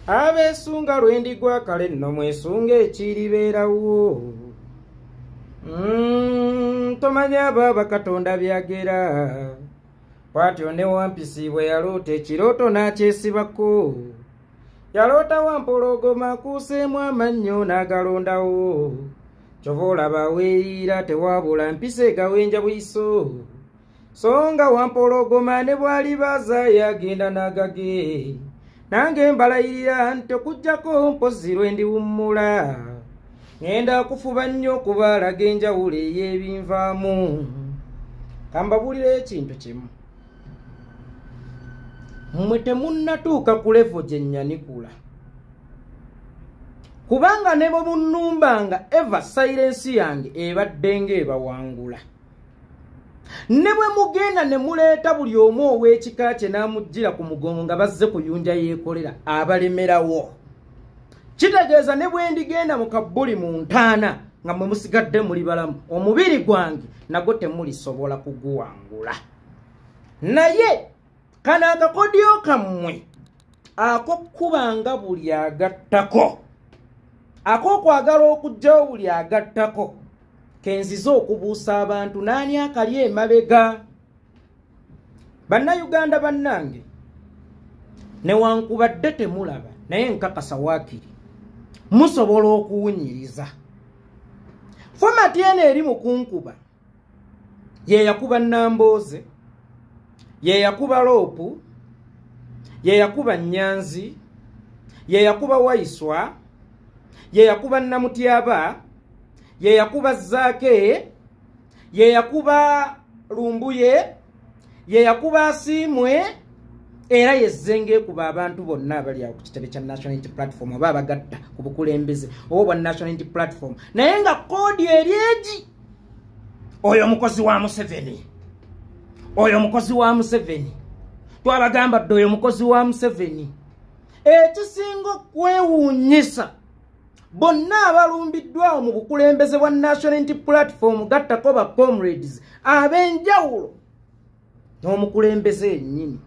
abesunga lwendigwa kale nno mwesunga ekiribeerawo. Tomanya baba Katonda byagera. Bwatyo ne Wampisi bwe yaloota ekirooto n'akyesibako. Yaloota Wampologoma akuuseemu amannyo n'agalondawo. Kyova olaba weeyira tewabula Mpisi egawenja bwiso. So nga Wampologoma ne bwali bazaayo agenda n'agage. Nange mbalayirira nti okuggyako mpozi lwe ndiwummula. Ngenda kufuba nnyo okubaalaga enjawulo ey'ebinvaamu. Kambabuulira ekintu kimu. Mmwe temunnatuuka ku levo gye nnyanikula. Kubanga ne bwe munnumbanga eva silence yange ebadde ng'ebawangula. Ne bwe mugenda ne muleeta buli omu ow'ekika kye n'amuggira ku mugongo nga bazze kuyunja yeekolera abalemerawo. Kitegeeza ne bwe ndigenda mu kabbuli mu ntaana nga mwe musigadde muli balamu, omubiri gwange nagwo temulisobola kuguwangula. Naye kano akakodyo kammwe ak'okkubanga buli agattako, ak'okwagala okuggyawo buli agattako, kenzize okubuusa abantu n'ani akali emabega. Bannayuganda bannange, newankubadde temulaba naye nkakasa waakiri musobola okuwunyiriza. Fomati eno eri mu kunkuba ye yakuba Nambooze, ye yakuba Loopu, ye yakuba Nyanzi, ye yakuba Waiswa, ye yakuba Namutyaba, ye yakuba Zaake, ye yakuba Lumbuye, ye yakuba Asiimwe, era yezenge kuba abantu bonna abali awo ku kitebe kya National Unity Platform oba abagatta ku bukulembeze oba National Unity Platform. Naye nga koodi eryegi oyo mukozi wa Museveni, oyo mukozi wa Museveni, twabagamba dde oyo mukozi wa Museveni. Ekisinga okwewuunyisa bonna abalumbiddwawo mu bukulembeze bwa National Unity Platform gattako ba comrades ab'enjawulo n'omukulembeze ennyini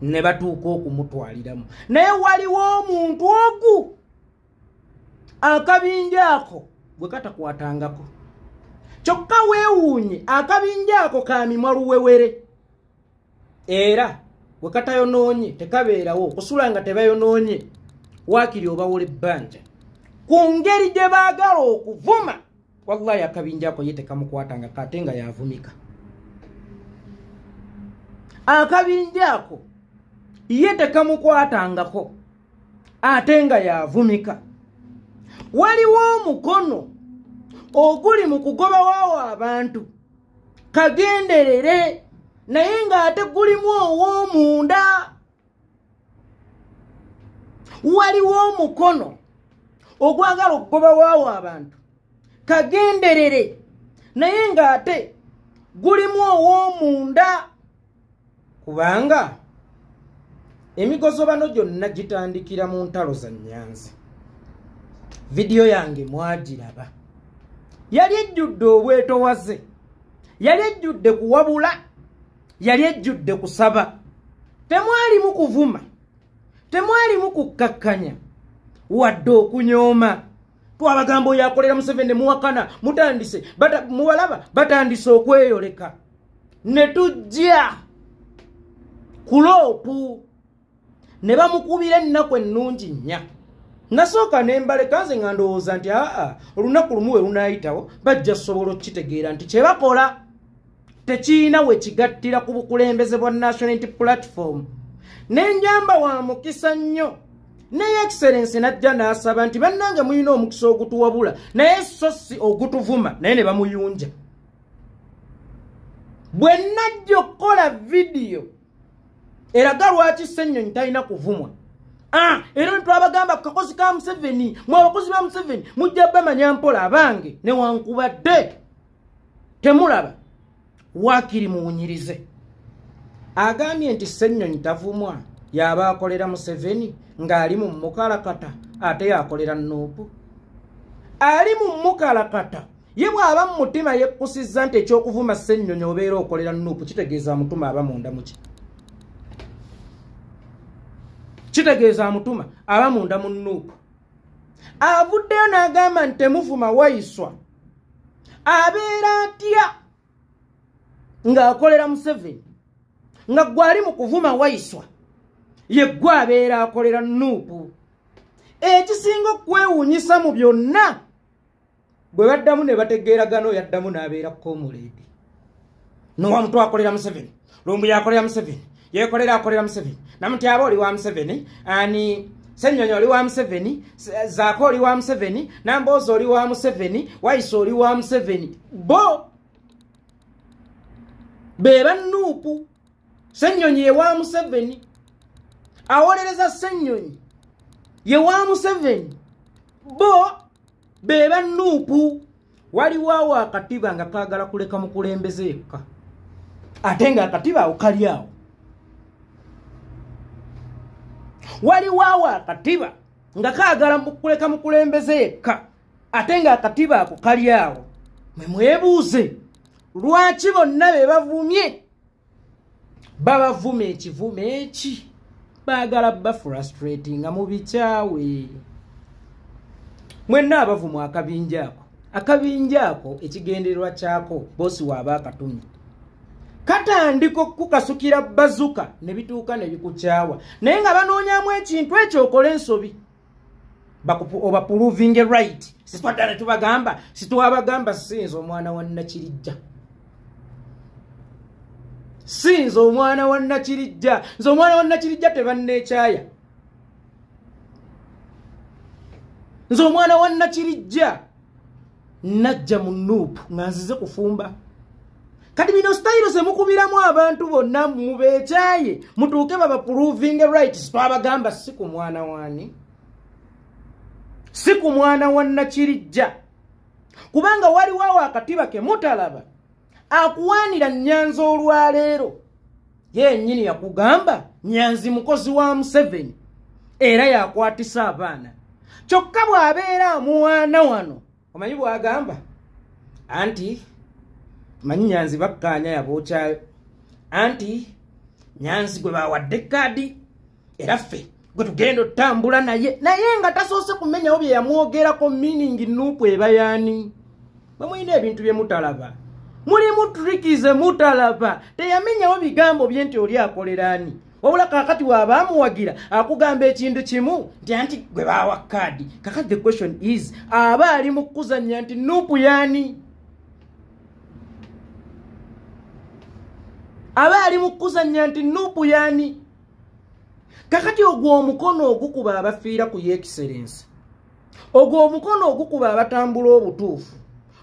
ne batuuka okumutwaliramu. Naye waliwo omuntu ogu akabinja ako gwe katakwatangako. Kyokka weewuunye akabinja ako ka mimwa luwewere. Era we katayonoonye tekabeerawo okusula nga tebayonoonye waakiri obawola ebbanja. Ku ngeri gye baagala okuvuma, wallahi akabinja ako ye tekamukwatanga kate nga yavumika. Akabinja ako ye tekamukwatangako ate nga yavumika. Waliwo omukono oguli mu kugobawo abantu kagenderere naye nga ate gulimu ow'omunda. Waliwo omukono ogwagala okugobawo abantu kagenderere naye nga ate gulimu ow'omunda. Kubanga emigozo bano gyonna gitandikira mu ntalo za Nyanzi. Video yange mwagiraba. Yali ejjudde obwetowaze, yali ejjudde kuwabula, yali ejjudde kusaba. Temwalimu kuvuma, temwalimu kukkakkanya, wadde okunyooma. Twabagamba oyo akolera Museveni muwakana, mutandise, mubalaba batandise okweyoleka. Ne tujja ku Loopu ne bamukubira ennaku ennungi nnya. Nasooka ne mbaleka nze nga ndowooza nti olunaku lumu we lunaayitawo bajja sobola okitegeera nti kye bakola tekiina we kigattira ku bukulembeze bwa National Unity Platform. N'enjamba wa mukisa nnyo. Naye Excellence najja n'asaba nti bannange muyina omukisa ogutuwabula naye so si ogutuvuma, naye ne bamuyunja. Bwe najja okukola video eraga lwaki Ssenyonyi talina kuvumwa. Era twabagamba ku kakozi ka Museveni, mwe abakozi ba Museveni mujja bamanya mpola abange newankubadde temulaba waakiri muwunyirize. Agambye nti Ssenyonyi tavumwa yaba akolera Museveni ng'ali mu mukalakata ate yakolera Nuupu. Ali mu mukalakata ye bw'aba mu mutima yekkusizza nti ekyokuvuma Ssenyonyi obeera okolera Nuupu kitegeeza mutuma aba munda muki. kitegeeza amutuma aba munda mu Nuupu. Avuddeyo n'agamba nti temuvuma Waiswa abeera atya ng'akolera Museveni nga gwali mu kuvuma Waiswa ye gwe abeera akolera Nuupu. Ekisinga okwewuunyisa mu byonna bwe baddamu ne bategeeragano yaddamu n'abeera Comrade. Nowa muntu akolera Museveni, Lumbu yakolera Museveni, yekolera akolera Museveni. Namutyaba oli wa Museveni, ani Ssenyonyi oli wa Museveni, Zaako oli wa Museveni, Namboozi oli wa Museveni, Waiswa oli wa Museveni. Bo beba Nuupu. Ssenyonyi ye wa Museveni. Awolereza Ssenyonyi ye wa Museveni. Bo beba Nuupu. Waliwo akatiba nga kaagala kuleka mukulembeze yekka. Ate nga akatiba awo kali awo. Waliwo akatiba nga kaagala kuleka mukulembeze yekka. Ate nga akatiba ako kali awo. Mwebuuze lwaki bonna be bavumye babavuma ekivume eki baagala ba frustrating nga mu bikyawe. Mwenna abavuma akabinja ako ekigendererwa kyako bosi waaba akatumye katandika okukasukira bazuka ne bituuka ne bikukyawa naye nga banoonyamu ekintu ekyo okole ensobi oba proving right. Sitwadala tubagamba situwabagamba sinzo omwana wa Nakirijja. Sinzo omwana wa Nakirijja. Nzo omwana wa Nakirijja tebanneekyaya. Nzo omwana wa Nakirijja najja mu Nuupu nga nzize kufumba. Kati bino style ze mukubiramu abantu bonna mubeekyaye mutuuke baba proving right. Sitwabagamba si ku mwana wani. Si ku mwana wa Nakirijja. Kubanga waliwo akatiba ke mutalaba akuwanira Nyanzi olwaleero yennyini yakugamba Nyanzi mukozi wa Museveni era yakwatisa abaana kyokka bw'abeera muwana wano omanyi bw'agamba anti manyi Nyanzi bakkaanya yabookyayo anti Nyanzi gwe bawadde kaadi era ffe gwe tugenda otambula naye nga tasoose kumenyawo bye yamwogerako meaning Nuupu eba yaani. Bamuyina ebintu bye mutalaba. Mulimu trikize mutalaba. Teyamenyawo bigambo bye nti oli akoleraani. Wabula kakati waaba amuwagira akugamba ekintu kimu nti anti gwe baawa kaadi. Kakati the question is aba ali mu kuzannya nti Nuupu yaani. Aba ali mu kuzannya nti Nuupu yaani. Kakati ogwo omukono ogukuba abafiira ku Excellence. Ogwo omukono ogukuba abatambula obutuufu.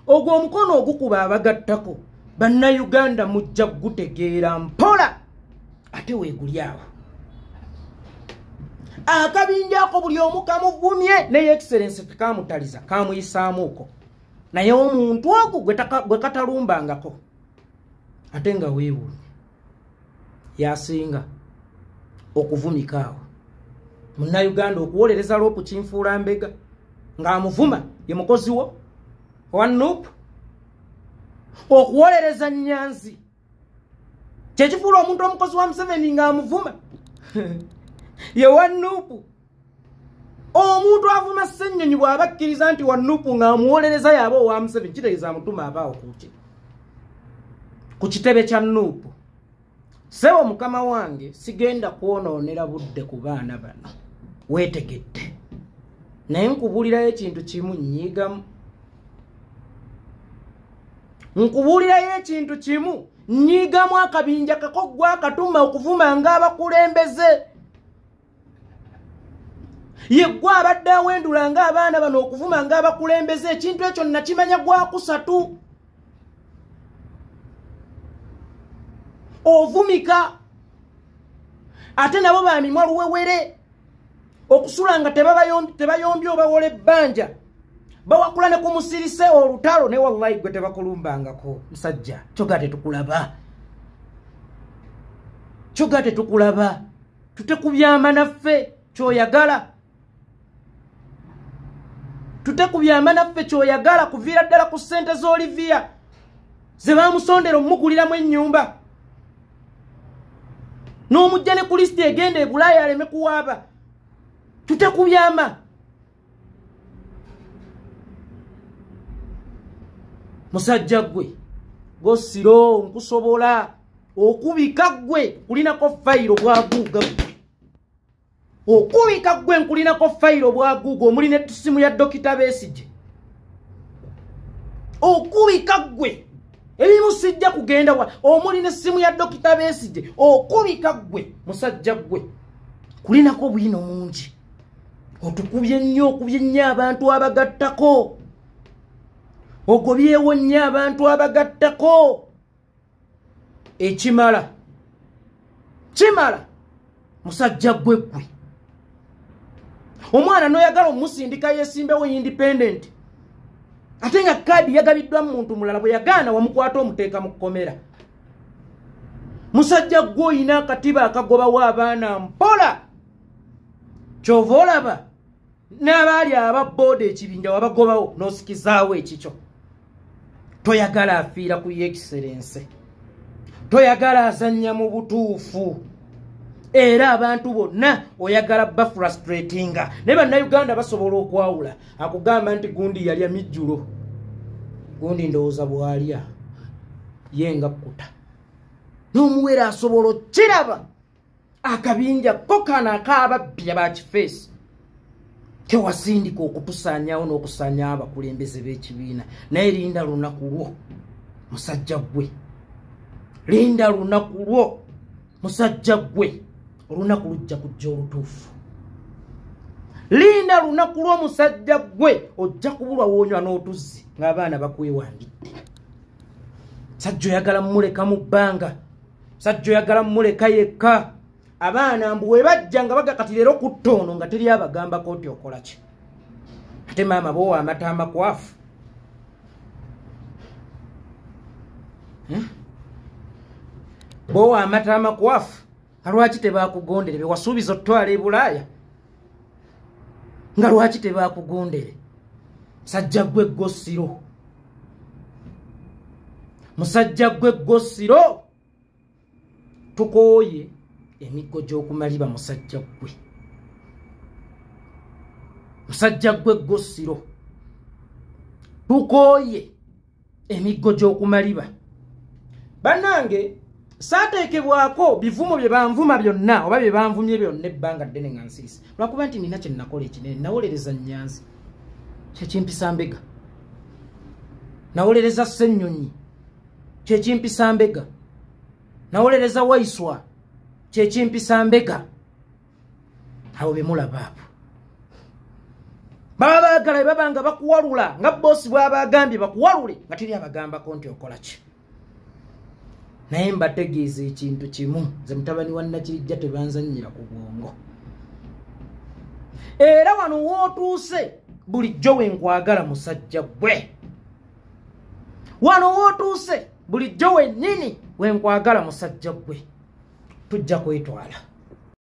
Ogwo omukono ogukuba abagattako. Bannayuganda mujja gutegeera mpola. Ate weeguli awo. Akabinjaako buli omu kamuvumye ne Excellence tekamutaliza kamuyisaamuuko. Naye omuntu ogwo gwe katalumbangako. Ate nga weewuunye. Yasinga okuvumika awo. Munnayuganda okuwolereza loopu kinfuula mbega ng'amuvuma ye mukozi wo wa Nuupu. Okuwolereza Nyanzi kyekifuula omuntu omukozi wa Museveni ng'amuvuma ye wa Nuupu. Omuntu avuma Ssenyonyi bw'aba akkiriza nti wa Nuupu ng'amuwolereza yaba owa Museveni kitegeeza amutuma abaawo ku kitebe kya Nuupu. Sewo mukama wange sigenda kwonoonera budde ku baana bano. Weetegedde. Naye nkubulirayo ekintu kimu nnyiigamu. Nkubulirayo ekintu kimu nnyiigamu akabinja kako gwe akatuma okuvuma ng'abakulembeze. Ye gwe abadde awendula ng'abaana bano okuvuma ng'abakulembeze. Ekintu ekyo nakimanya gwa kusatu. Ovumika ate nabo bamimwa luwewere okusula nga tebayombye obawola ebbanja bawakula ne kumusirise olutalo ne wallahi gwe tebakulumbangako musajja kyogate tukulaba tutekubyama naffe kyoyagala kuviira ddala ku ssente z'Olivia ze bamusondera omuguliramu ennyumba n'omujja ne ku listi egenda e Bulaaya aleme kuwaaba Tutakuyamba. Musajja gwe Gosiro nkusobola okubika gwe kulinako fayiro bwa Google. Okubika gwe nkulinako fayiro bwa Google omuli ne simu ya Dr. Besigye. Okubika gwe ebimu sijja kugenda wa omuli ne simu ya Dr. Besigye. Okubika gwe musajja gwe kulinako bwino mungi. Otukubye nnyo abantu abagattako. Ogobyewo nnyo abantu abagattako. Ekimala kimala musajja gwe gwe. Omwana noyagala omusindika yesimbewo independent. Ate nga kadi yagabiddwa muntu mulala bwe yagaana wamukwata omuteeka mu kkomera. Musajja gwe oyina akatiba akagoba w'abaana mpola. Kyova olaba n'abaali ababooda ekibinja wabagobawo n'osikizaawo ekikyo. Toyagala afiira ku excellence. Toyagala azannya mu butuufu. Era abantu bonna oyagala ba frustratinga. Ne bannayuganda basobola okwawula. Akugamba nti gundi yalya mijjulo. Gundi ndowooza bwalya yenga kuta. N'omuwera asobola kiraba akabinja kokana akababbi abakifeesi. Tewasindika okutusaanyawo n'okusaanya abakulembeze b'ekibiina. Naye linda lunaku lwo musajja gwe. Linda lunaku lwo musajja gwe. Olunaku lujja kujja olutuufu. Linda lunaku lwo musajja gwe ojja kubulwa woonywa n'otuzzi ng'abaana bakwewandidde. Sajja oyagala mmuleka mu bbanga. Sajja oyagala mmuleka yekka. Abaana mbu we bajja nga bagakati leero ku ttono nga teri abagambako oti okola ki. Ate maama bowa amata amakwafu. Bowa amata amakwafu. Lwaki tebakugondere be wasuubiza otwala e Bulaaya? Nga lwaki tebakugondere? Musajja gwe Gosiro. Musajja gwe Gosiro. Tukooye emiggo gy'okumaliba musajja gwe. Musajja gwe Gosiro. Tukooye emiggo gy'okumaliba. Bannange saateekebwako bivumo bye banvuma byonna oba bye banvumye byonna ebbanga ddene nga nsirise. Lwakuba nti nina kye nakola ekinene. Nawolereza Nyanzi. Kyekimpisa mbega. Nawolereza Ssennyonyi. Kyekimpisa mbega. Nawolereza Waiswa. Kyekimpisa mbega. Awo bemulaba abo. Baba baagala babanga bakuwalula nga boosi bw'abagambye bakuwalule nga teri abagambako nti okola ki. Naye mbategeeza ekintu kimu. Nze mutabani wa Nakirijja tebanzannyira ku bwongo. Era wano wootuuse bulijjo we nkwagala musajja gwe. Wano wootuuse bulijjo wennyini we nkwagala musajja gwe. Tujja kwetwala.